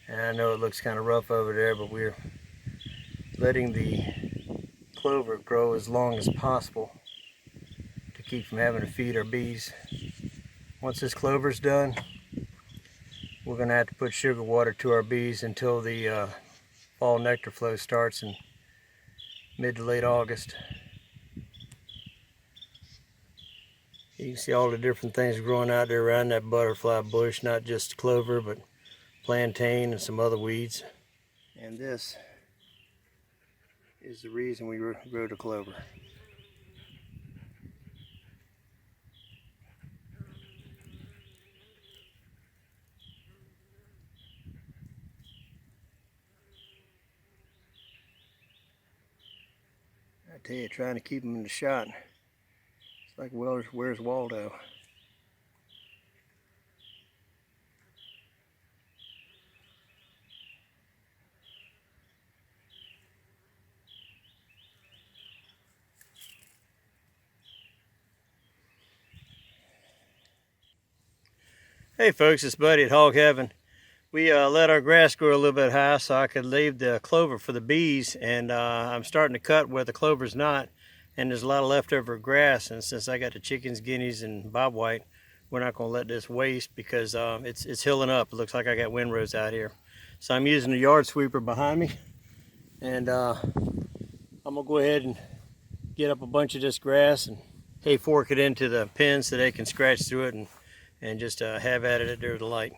And I know it looks kind of rough over there, but we're letting the clover grow as long as possible to keep from having to feed our bees. Once this clover's done, we're going to have to put sugar water to our bees until the fall nectar flow starts in mid to late August. You can see all the different things growing out there around that butterfly bush, not just clover, but plantain and some other weeds. And this is the reason we grow the clover. I tell you, trying to keep them in the shot, it's like, well, where's Waldo? Hey folks, it's Buddy at Hog Heaven. We let our grass grow a little bit high so I could leave the clover for the bees, and I'm starting to cut where the clover's not, and there's a lot of leftover grass, and since I got the chickens, guineas, and bobwhite, we're not going to let this waste because it's hilling up. It looks like I got windrows out here. So I'm using the yard sweeper behind me, and I'm going to go ahead and get up a bunch of this grass and hay fork it into the pens so they can scratch through it and just have at it under the light.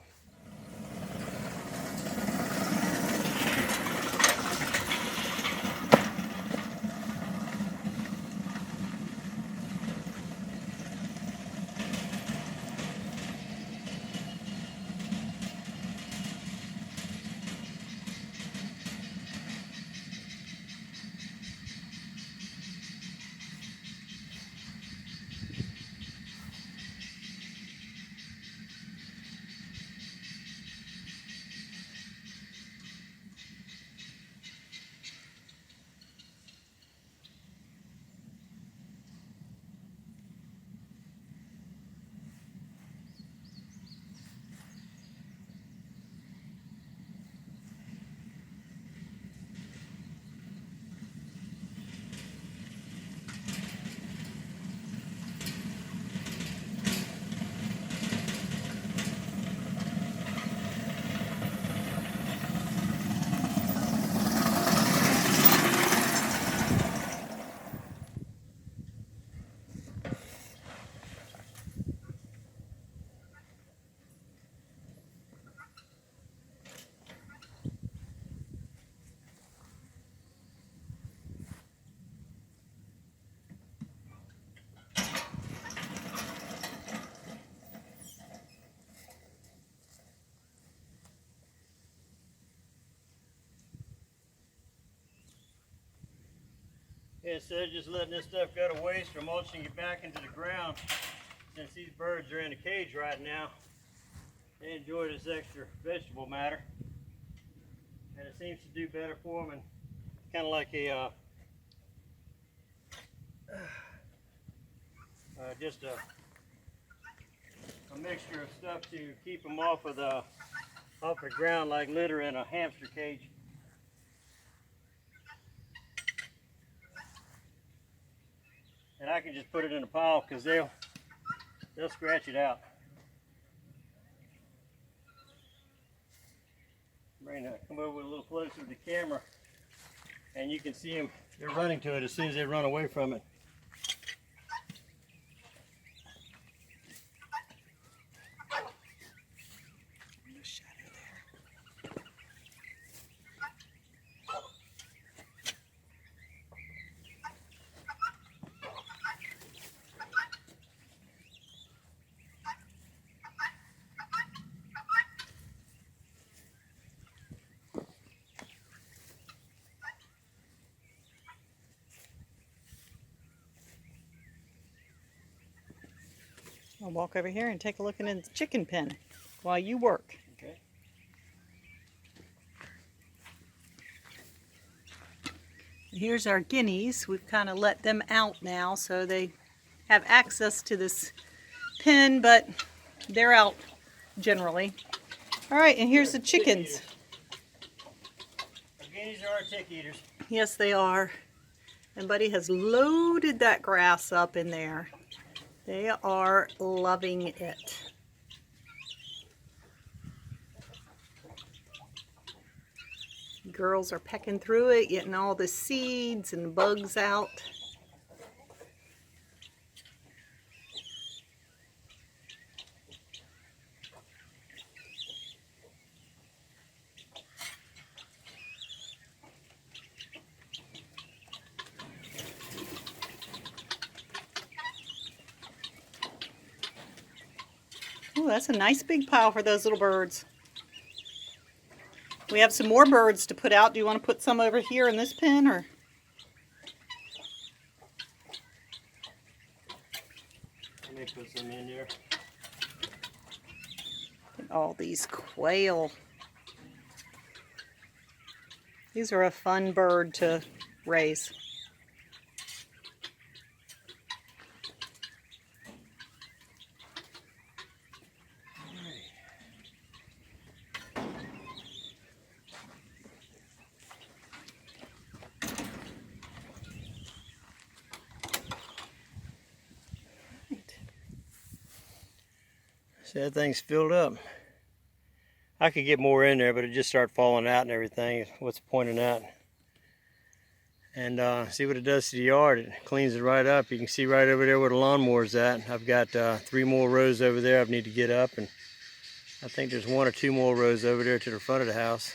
Instead of just letting this stuff go to waste or mulching it back into the ground, since these birds are in the cage right now, they enjoy this extra vegetable matter, and it seems to do better for them, and kind of like a just a mixture of stuff to keep them off the ground, like litter in a hamster cage. And I can just put it in a pile because they'll scratch it out. Come over a little closer to the camera, and you can see them. They're running to it as soon as they run away from it. I'll walk over here and take a look in the chicken pen while you work. Okay. Here's our guineas. We've kind of let them out now so they have access to this pen, but they're out generally. All right, and here's the chickens. Guineas are tick eaters. Yes, they are. And Buddy has loaded that grass up in there. They are loving it. Girls are pecking through it, getting all the seeds and bugs out. Oh, that's a nice big pile for those little birds. We have some more birds to put out. Do you want to put some over here in this pen, or? Let me put some in there. All these quail. These are a fun bird to raise. See, that thing's filled up. I could get more in there, but it just started falling out and everything. What's the point in that? And see what it does to the yard. It cleans it right up. You can see right over there where the lawnmower's at. I've got 3 more rows over there I need to get up, and I think there's 1 or 2 more rows over there to the front of the house.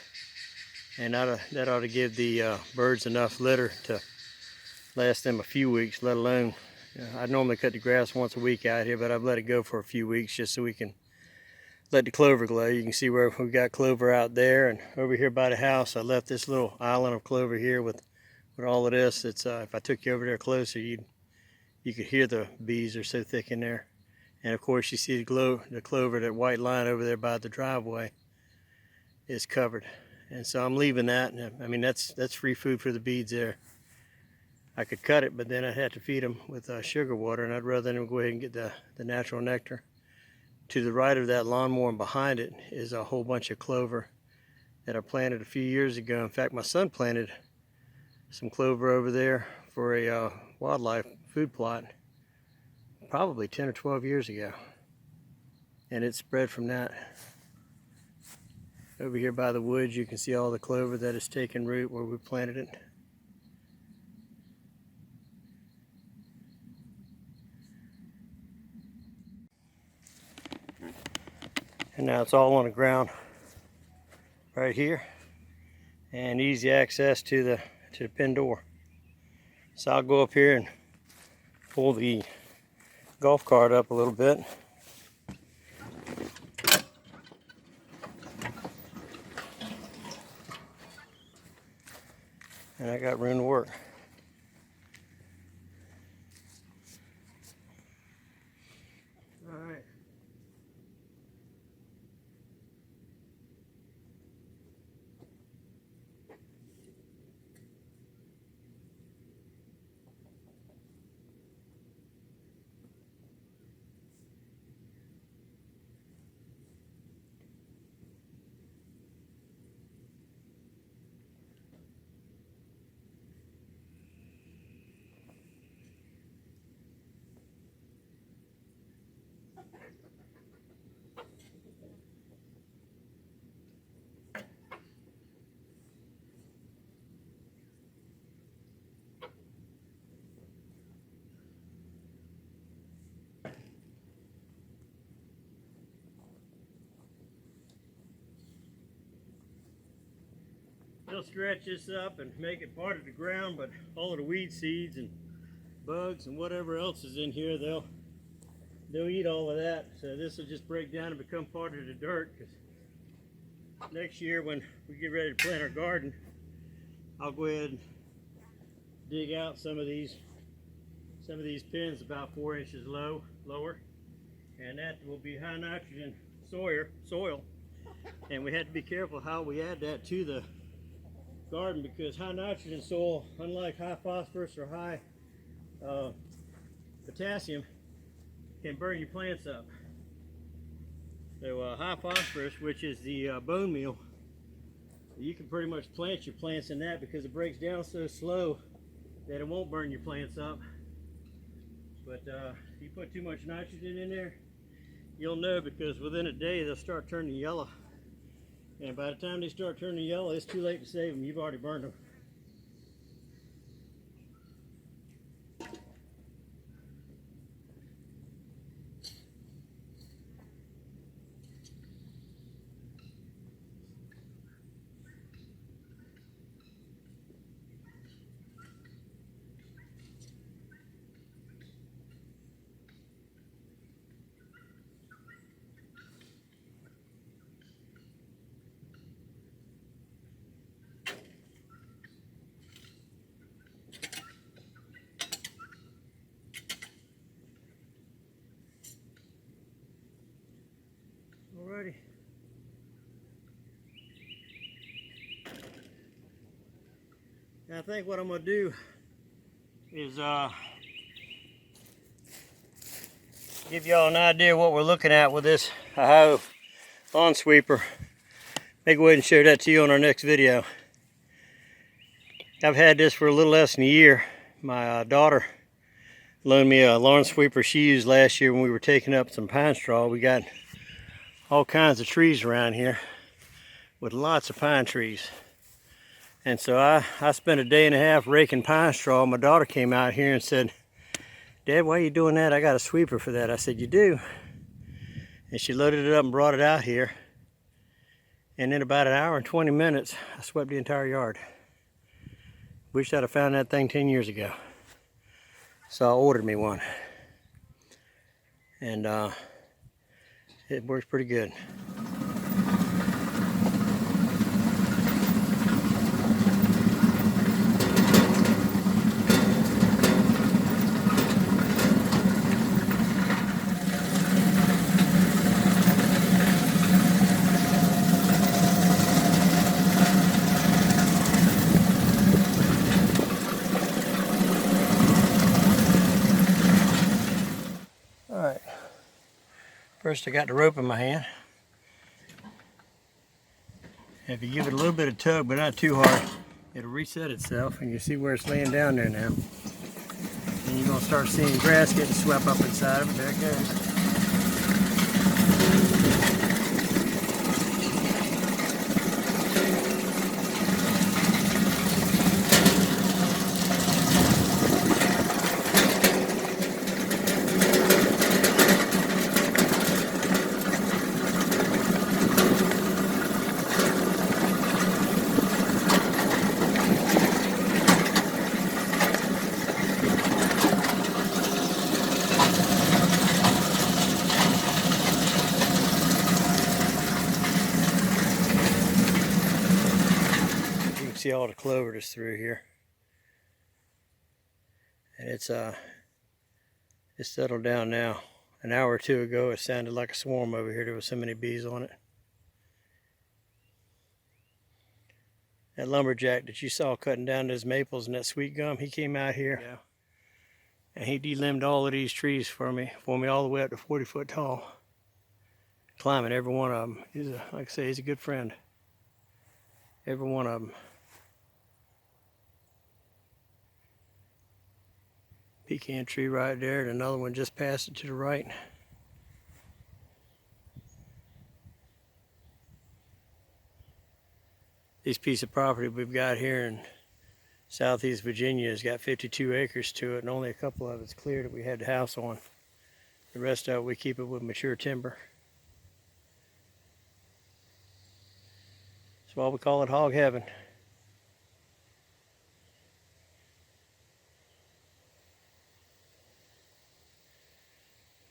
And that ought to give the birds enough litter to last them a few weeks, let alone, I normally cut the grass once a week out here, but I've let it go for a few weeks just so we can let the clover grow. You can see where we've got clover out there, and over here by the house I left this little island of clover here with all of this. It's if I took you over there closer, you could hear the bees are so thick in there. And of course you see the clover, that white line over there by the driveway is covered. And so I'm leaving that. I mean, that's free food for the bees there. I could cut it, but then I'd have to feed them with sugar water, and I'd rather them go ahead and get the natural nectar. To the right of that lawnmower and behind it is a whole bunch of clover that I planted a few years ago. In fact, my son planted some clover over there for a wildlife food plot probably 10 or 12 years ago. And it spread from that. Over here by the woods, you can see all the clover that has taken root where we planted it. And now it's all on the ground right here, and easy access to the pen door. So I'll go up here and pull the golf cart up a little bit. And I got room to work. All right. They'll stretch this up and make it part of the ground, but all of the weed seeds and bugs and whatever else is in here, they'll eat all of that. So this will just break down and become part of the dirt, because next year when we get ready to plant our garden, I'll go ahead and dig out some of these pens about 4 inches lower, and that will be high nitrogen soil. And we have to be careful how we add that to the garden, because high nitrogen soil, unlike high phosphorus or high potassium, can burn your plants up. So high phosphorus, which is the bone meal, You can pretty much plant your plants in that because it breaks down so slow that it won't burn your plants up. But if you put too much nitrogen in there, you'll know, because within a day they'll start turning yellow. And by the time they start turning yellow, it's too late to save them. You've already burned them. Alrighty. Now I think what I'm going to do is give y'all an idea of what we're looking at with this Hogg lawn sweeper. Maybe go ahead and share that to you on our next video. I've had this for a little less than a year. My daughter loaned me a lawn sweeper she used last year when we were taking up some pine straw. We got all kinds of trees around here with lots of pine trees. And so I spent a day and a half raking pine straw. My daughter came out here and said, "Dad, why are you doing that? I got a sweeper for that." I said, "You do?" And she loaded it up and brought it out here. And in about an hour and 20 minutes, I swept the entire yard. Wish I'd have found that thing 10 years ago. So I ordered me one. And it works pretty good. Alright, first I got the rope in my hand. If you give it a little bit of tug, but not too hard, it'll reset itself, and you see where it's laying down there now. And you're going to start seeing grass getting swept up inside of it. There it goes. See all the clover that's through here, and it's settled down now. An hour or two ago it sounded like a swarm over here. There was so many bees on it. That lumberjack that you saw cutting down those maples and that sweet gum, he came out here, yeah, and he delimbed all of these trees for me all the way up to 40 foot tall, climbing every one of them. He's like I say, he's a good friend, every one of them. Pecan tree right there, and another one just past it to the right. This piece of property we've got here in southeast Virginia has got 52 acres to it, and only a couple of it's clear that we had the house on. The rest of it we keep it with mature timber. That's why we call it hog heaven.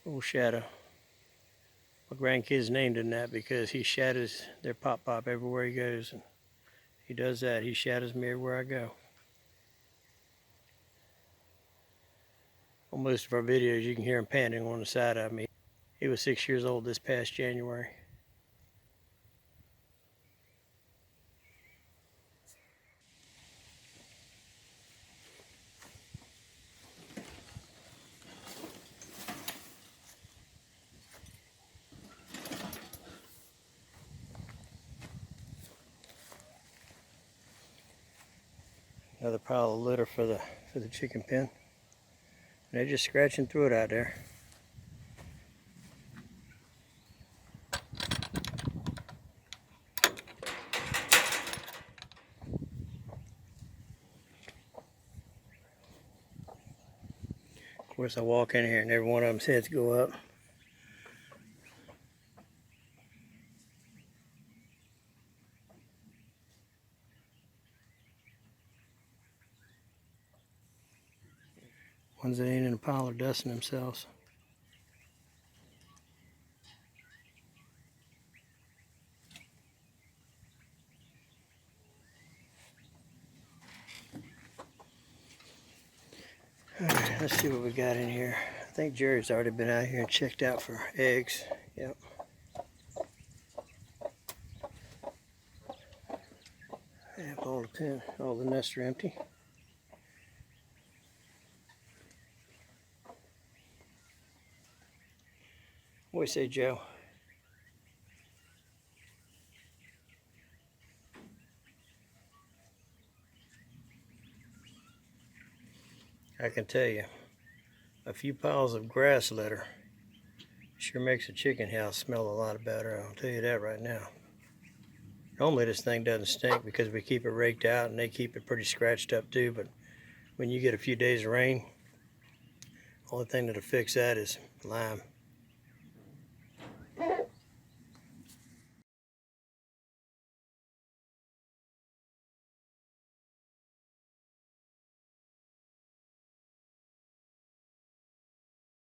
Old Shadow. My grandkids named him that because he shadows their pop-pop everywhere he goes, and he does that. He shadows me everywhere I go. On most of our videos you can hear him panting on the side of me. He was 6 years old this past January. Another pile of litter for the chicken pen. And they're just scratching through it out there. Of course, I walk in here and every one of them's heads go up. Ones that ain't in a pile are dusting themselves. Alright, let's see what we got in here. I think Jerry's already been out here and checked out for eggs. Yep. Yep, all the nests are empty. What do you say, Joe? I can tell you, a few piles of grass litter sure makes a chicken house smell a lot better. I'll tell you that right now. Normally this thing doesn't stink because we keep it raked out and they keep it pretty scratched up too, but when you get a few days of rain, the only thing that'll fix that is lime.